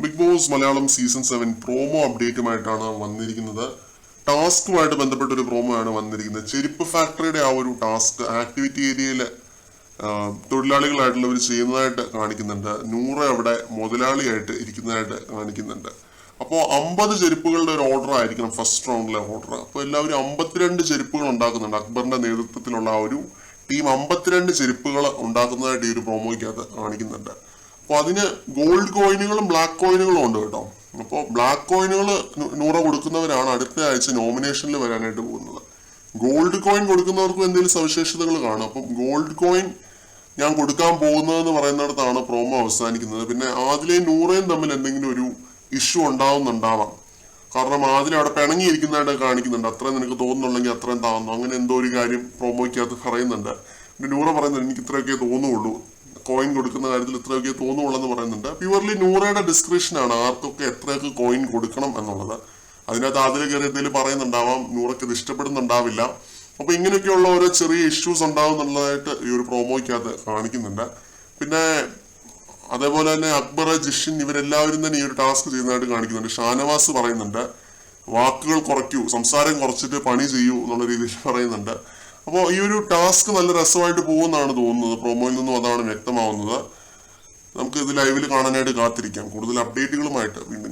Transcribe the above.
Big Boss Malayalam season 7 promo അപ്ഡേറ്റുമായിട്ടാണ് വന്നിരിക്കുന്നത്. ടാസ്കുമായിട്ട് ബന്ധപ്പെട്ട ഒരു പ്രോമോ ആണ് വന്നിരിക്കുന്നത്. ചെരുപ്പ് ഫാക്ടറിയുടെ ആ ഒരു ടാസ്ക് ആക്ടിവിറ്റി ഏരിയയിൽ തൊഴിലാളികളായിട്ടുള്ളവർ ചെയ്യുന്നതായിട്ട് കാണിക്കുന്നുണ്ട്. നൂറ് അവിടെ മുതലാളിയായിട്ട് ഇരിക്കുന്നതായിട്ട് കാണിക്കുന്നുണ്ട്. അപ്പോൾ 50 ചെരുപ്പുകളുടെ ഒരു ഓർഡർ ആയിരിക്കണം ഫസ്റ്റ് റൗണ്ടിലെ ഓർഡർ. അപ്പോൾ എല്ലാവരും 52 ചെരുപ്പുകൾ ഉണ്ടാക്കുന്നുണ്ട്. അക്ബറിന്റെ നേതൃത്വത്തിലുള്ള ആ ഒരു ടീം 52 ചെരുപ്പുകൾ ഉണ്ടാക്കുന്നതായിട്ട് ഈ ഒരു പ്രോമോയ്ക്കകത്ത് കാണിക്കുന്നുണ്ട്. അപ്പോൾ അതിന് ഗോൾഡ് കോയിനുകളും ബ്ലാക്ക് കോയിനുകളും ഉണ്ട് കേട്ടോ. അപ്പോൾ ബ്ലാക്ക് കോയിനുകൾ 100 കൊടുക്കുന്നവരാണ് അടുത്ത ആഴ്ച നോമിനേഷനിൽ വരാനായിട്ട് പോകുന്നത്. ഗോൾഡ് കോയിൻ കൊടുക്കുന്നവർക്കും എന്തെങ്കിലും സവിശേഷതകൾ കാണും. അപ്പം ഗോൾഡ് കോയിൻ ഞാൻ കൊടുക്കാൻ പോകുന്നതെന്ന് പറയുന്നിടത്താണ് പ്രോമോ അവസാനിക്കുന്നത്. പിന്നെ ആദിലയും നൂറയും തമ്മിൽ എന്തെങ്കിലും ഒരു ഇഷ്യൂ ഉണ്ടാവുന്നുണ്ടാവാം. കാരണം ആദില അവിടെ പിണങ്ങിയിരിക്കുന്നതായിട്ട് കാണിക്കുന്നുണ്ട്. അത്രയും നിനക്ക് തോന്നുന്നുണ്ടെങ്കിൽ അത്രയും താന്നു, അങ്ങനെ എന്തോ ഒരു കാര്യം പ്രോമോയ്ക്കകത്ത് പറയുന്നുണ്ട്. പിന്നെ നൂറ പറയുന്നുണ്ട് എനിക്ക് ഇത്രയൊക്കെ തോന്നുള്ളൂ, കോയിൻ കൊടുക്കുന്ന കാര്യത്തിൽ ഇത്രയൊക്കെ തോന്നുള്ളൂ എന്ന് പറയുന്നുണ്ട്. പ്യുവർലി നൂറയുടെ ഡിസ്ക്രിപ്ഷനാണ് ആർക്കൊക്കെ എത്രയൊക്കെ കോയിൻ കൊടുക്കണം എന്നുള്ളത്. അതിനകത്ത് ആദില കയറി എന്തെങ്കിലും പറയുന്നുണ്ടാവാം, നൂറയ്ക്ക് ഇത് ഇഷ്ടപ്പെടുന്നുണ്ടാവില്ല. അപ്പൊ ഇങ്ങനെയൊക്കെയുള്ള ഓരോ ചെറിയ ഇഷ്യൂസ് ഉണ്ടാവുന്നുള്ളതായിട്ട് ഈ ഒരു പ്രോമോയ്ക്കകത്ത് കാണിക്കുന്നുണ്ട്. പിന്നെ അതേപോലെ തന്നെ അക്ബർ, ജിഷിൻ ഇവരെല്ലാവരും തന്നെ ഈ ഒരു ടാസ്ക് ചെയ്യുന്നതായിട്ട് കാണിക്കുന്നുണ്ട്. ഷാനവാസ് പറയുന്നുണ്ട് വാക്കുകൾ കുറയ്ക്കൂ, സംസാരം കുറച്ചിട്ട് പണി ചെയ്യൂ എന്നുള്ള രീതിയിൽ പറയുന്നുണ്ട്. അപ്പോൾ ഈ ഒരു ടാസ്ക് നല്ല രസമായിട്ട് പോകുമെന്നാണ് തോന്നുന്നത്. പ്രോമോയിൽ നിന്നും അതാണ് വ്യക്തമാവുന്നത്. നമുക്ക് ഇത് ലൈവിൽ കാണാനായിട്ട് കാത്തിരിക്കാം. കൂടുതൽ അപ്ഡേറ്റുകളുമായിട്ട് വീണ്ടും